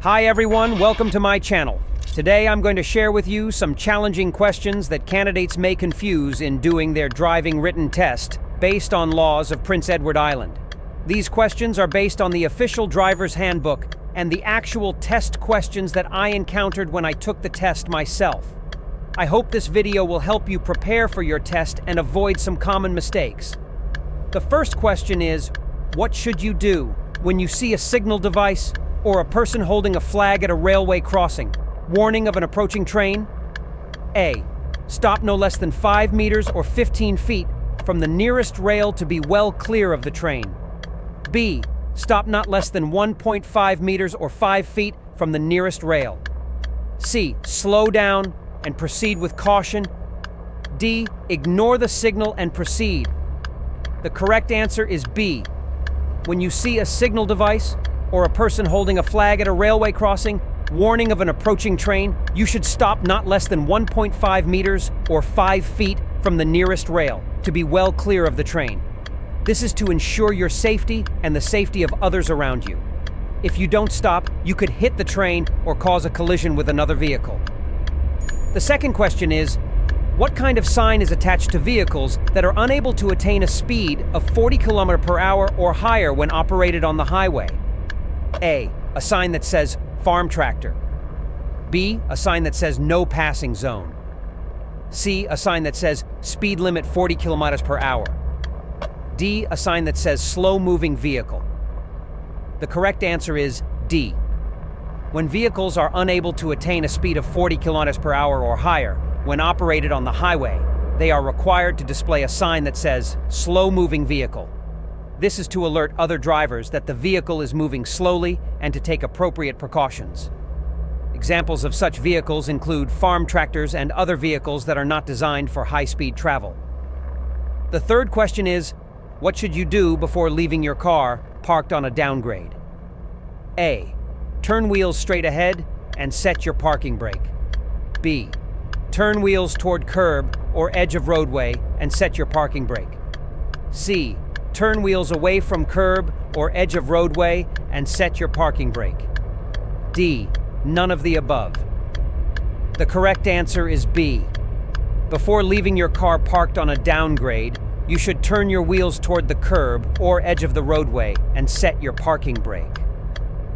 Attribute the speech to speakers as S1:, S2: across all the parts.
S1: Hi everyone, welcome to my channel. Today I'm going to share with you some challenging questions that candidates may confuse in doing their driving written test based on laws of Prince Edward Island. These questions are based on the official driver's handbook and the actual test questions that I encountered when I took the test myself. I hope this video will help you prepare for your test and avoid some common mistakes. The first question is, what should you do when you see a signal device or a person holding a flag at a railway crossing? Warning of an approaching train? A. Stop no less than 5 meters or 15 feet from the nearest rail to be well clear of the train. B. Stop not less than 1.5 meters or 5 feet from the nearest rail. C. Slow down and proceed with caution. D. Ignore the signal and proceed. The correct answer is B. When you see a signal device or a person holding a flag at a railway crossing, warning of an approaching train, you should stop not less than 1.5 meters or 5 feet from the nearest rail to be well clear of the train. This is to ensure your safety and the safety of others around you. If you don't stop, you could hit the train or cause a collision with another vehicle. The second question is, what kind of sign is attached to vehicles that are unable to attain a speed of 40 km/h or higher when operated on the highway? A. A sign that says farm tractor. B. A sign that says no passing zone. C. A sign that says speed limit 40 km/h. D. A sign that says slow moving vehicle. The correct answer is D. When vehicles are unable to attain a speed of 40 km/h or higher when operated on the highway, they are required to display a sign that says slow moving vehicle. This is to alert other drivers that the vehicle is moving slowly and to take appropriate precautions. Examples of such vehicles include farm tractors and other vehicles that are not designed for high-speed travel. The third question is, what should you do before leaving your car parked on a downgrade? A. Turn wheels straight ahead and set your parking brake. B. Turn wheels toward curb or edge of roadway and set your parking brake. C. Turn wheels away from curb or edge of roadway and set your parking brake. D. None of the above. The correct answer is B. Before leaving your car parked on a downgrade, you should turn your wheels toward the curb or edge of the roadway and set your parking brake.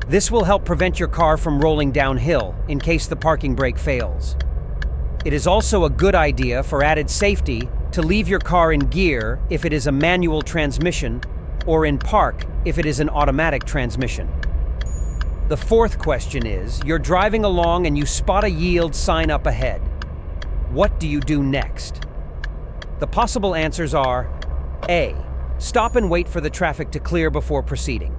S1: This will help prevent your car from rolling downhill in case the parking brake fails. It is also a good idea for added safety to leave your car in gear if it is a manual transmission, or in park if it is an automatic transmission. The fourth question is, you're driving along and you spot a yield sign up ahead. What do you do next? The possible answers are A. Stop and wait for the traffic to clear before proceeding.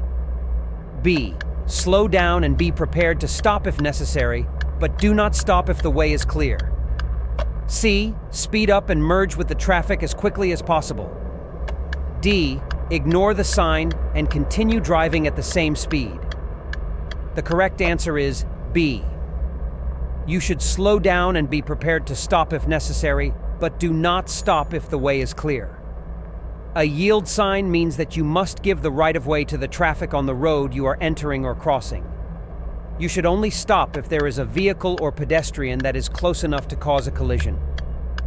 S1: B. Slow down and be prepared to stop if necessary, but do not stop if the way is clear. C. Speed up and merge with the traffic as quickly as possible. D. Ignore the sign and continue driving at the same speed. The correct answer is B. You should slow down and be prepared to stop if necessary, but do not stop if the way is clear. A yield sign means that you must give the right-of-way to the traffic on the road you are entering or crossing. You should only stop if there is a vehicle or pedestrian that is close enough to cause a collision.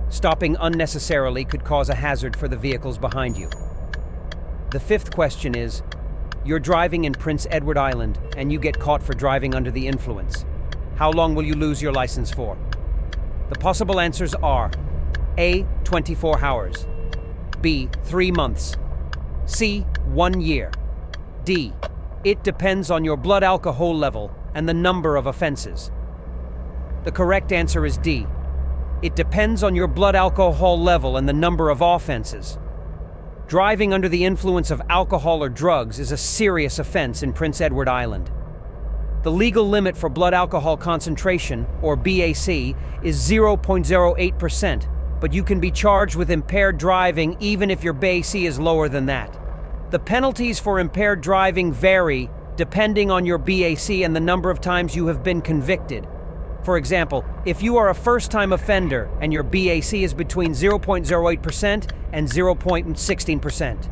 S1: Stopping unnecessarily could cause a hazard for the vehicles behind you. The fifth question is, you're driving in Prince Edward Island and you get caught for driving under the influence. How long will you lose your license for? The possible answers are A. 24 hours. B. 3 months. C. 1 year. D. It depends on your blood alcohol level and the number of offenses. The correct answer is D. It depends on your blood alcohol level and the number of offenses. Driving under the influence of alcohol or drugs is a serious offense in Prince Edward Island. The legal limit for blood alcohol concentration, or BAC, is 0.08%, but you can be charged with impaired driving even if your BAC is lower than that. The penalties for impaired driving vary depending on your BAC and the number of times you have been convicted. For example, if you are a first-time offender and your BAC is between 0.08% and 0.16%,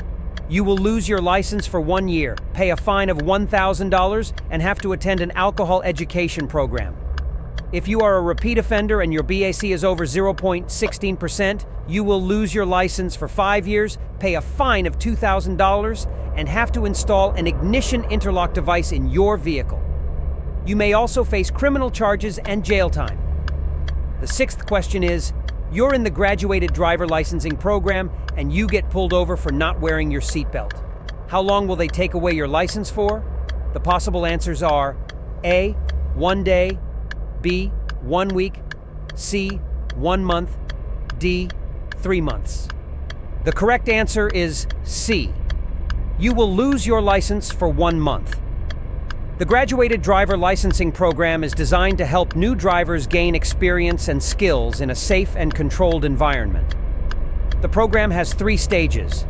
S1: You will lose your license for 1 year, pay a fine of $1,000, and have to attend an alcohol education program. If you are a repeat offender and your BAC is over 0.16%, you will lose your license for 5 years, pay a fine of $2,000, and have to install an ignition interlock device in your vehicle. You may also face criminal charges and jail time. The sixth question is, you're in the graduated driver licensing program and you get pulled over for not wearing your seatbelt. How long will they take away your license for? The possible answers are A, 1 day, B, 1 week, C, 1 month, D, 3 months. The correct answer is C. You will lose your license for 1 month. The Graduated Driver Licensing Program is designed to help new drivers gain experience and skills in a safe and controlled environment. The program has 3 stages: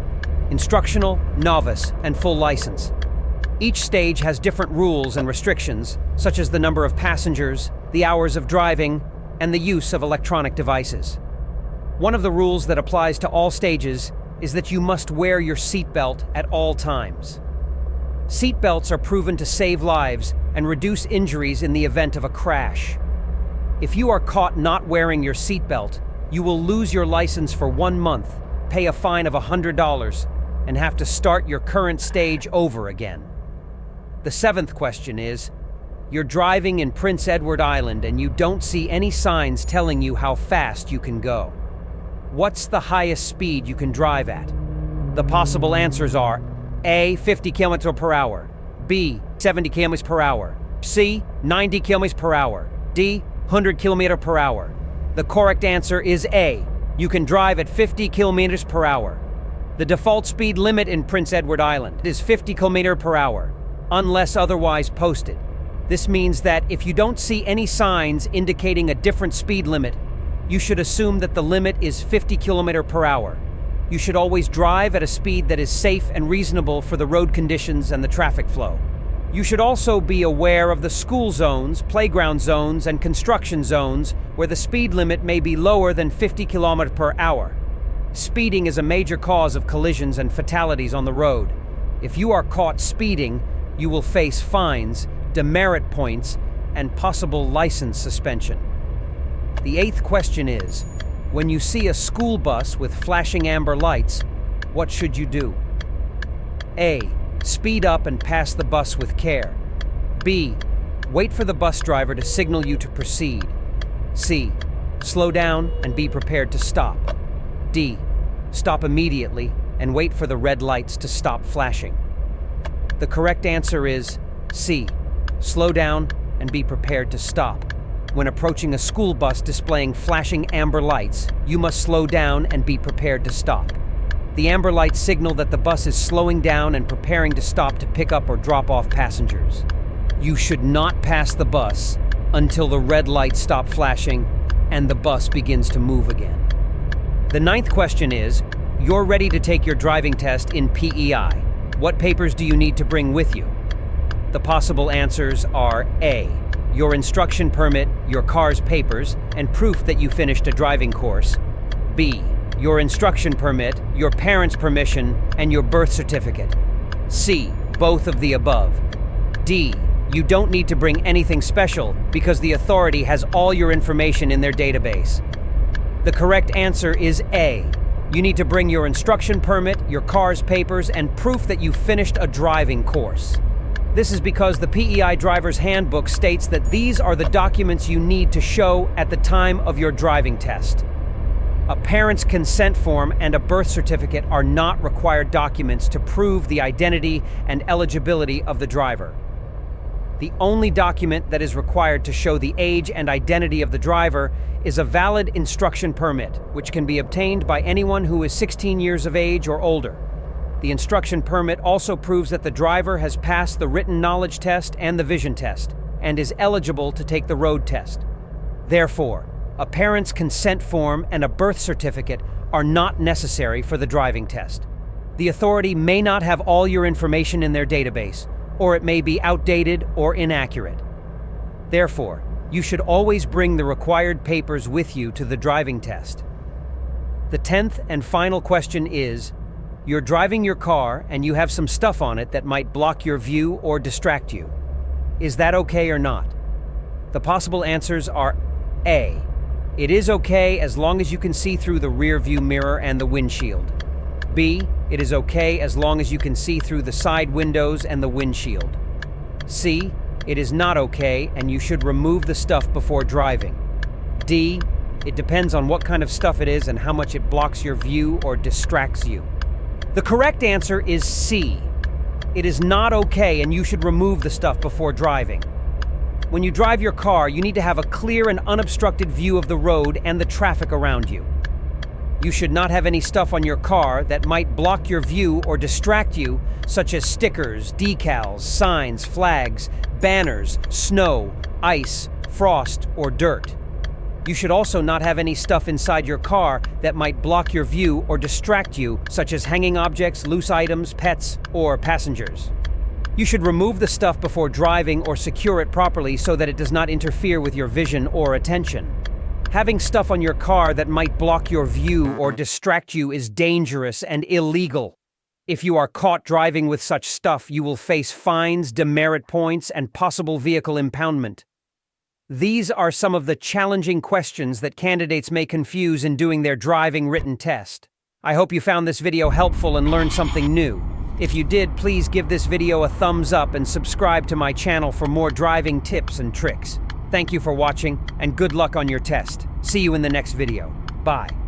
S1: instructional, novice, and full license. Each stage has different rules and restrictions, such as the number of passengers, the hours of driving, and the use of electronic devices. One of the rules that applies to all stages is that you must wear your seatbelt at all times. Seatbelts are proven to save lives and reduce injuries in the event of a crash. If you are caught not wearing your seatbelt, you will lose your license for 1 month, pay a fine of $100, and have to start your current stage over again. The seventh question is, you're driving in Prince Edward Island and you don't see any signs telling you how fast you can go. What's the highest speed you can drive at? The possible answers are A, 50 kilometers per hour, B, 70 kilometers per hour, C, 90 kilometers per hour, D, 100 kilometers per hour. The correct answer is A. You can drive at 50 kilometers per hour. The default speed limit in Prince Edward Island is 50 kilometers per hour, unless otherwise posted. This means that if you don't see any signs indicating a different speed limit, you should assume that the limit is 50 kilometers per hour. You should always drive at a speed that is safe and reasonable for the road conditions and the traffic flow. You should also be aware of the school zones, playground zones, and construction zones where the speed limit may be lower than 50 kilometers per hour. Speeding is a major cause of collisions and fatalities on the road. If you are caught speeding, you will face fines, demerit points, and possible license suspension. The eighth question is, when you see a school bus with flashing amber lights, what should you do? A. Speed up and pass the bus with care. B. Wait for the bus driver to signal you to proceed. C. Slow down and be prepared to stop. D. Stop immediately and wait for the red lights to stop flashing. The correct answer is C. Slow down and be prepared to stop. When approaching a school bus displaying flashing amber lights, you must slow down and be prepared to stop. The amber lights signal that the bus is slowing down and preparing to stop to pick up or drop off passengers. You should not pass the bus until the red lights stop flashing and the bus begins to move again. The ninth question is, you're ready to take your driving test in PEI. What papers do you need to bring with you? The possible answers are A. Your instruction permit, your car's papers, and proof that you finished a driving course. B. Your instruction permit, your parents' permission, and your birth certificate. C. Both of the above. D. You don't need to bring anything special because the authority has all your information in their database. The correct answer is A. You need to bring your instruction permit, your car's papers, and proof that you finished a driving course. This is because the PEI Driver's Handbook states that these are the documents you need to show at the time of your driving test. A parent's consent form and a birth certificate are not required documents to prove the identity and eligibility of the driver. The only document that is required to show the age and identity of the driver is a valid instruction permit, which can be obtained by anyone who is 16 years of age or older. The instruction permit also proves that the driver has passed the written knowledge test and the vision test, and is eligible to take the road test. Therefore, a parent's consent form and a birth certificate are not necessary for the driving test. The authority may not have all your information in their database, or it may be outdated or inaccurate. Therefore, you should always bring the required papers with you to the driving test. The 10th and final question is, You're driving your car and you have some stuff on it that might block your view or distract you. Is that okay or not? The possible answers are A. It is okay as long as you can see through the rear view mirror and the windshield. B. It is okay as long as you can see through the side windows and the windshield. C. It is not okay and you should remove the stuff before driving. D. It depends on what kind of stuff it is and how much it blocks your view or distracts you. The correct answer is C. It is not okay and you should remove the stuff before driving. When you drive your car, you need to have a clear and unobstructed view of the road and the traffic around you. You should not have any stuff on your car that might block your view or distract you, such as stickers, decals, signs, flags, banners, snow, ice, frost, or dirt. You should also not have any stuff inside your car that might block your view or distract you, such as hanging objects, loose items, pets, or passengers. You should remove the stuff before driving or secure it properly so that it does not interfere with your vision or attention. Having stuff on your car that might block your view or distract you is dangerous and illegal. If you are caught driving with such stuff, you will face fines, demerit points, and possible vehicle impoundment. These are some of the challenging questions that candidates may confuse in doing their driving written test. I hope you found this video helpful and learned something new. If you did, please give this video a thumbs up and subscribe to my channel for more driving tips and tricks. Thank you for watching, and good luck on your test. See you in the next video. Bye.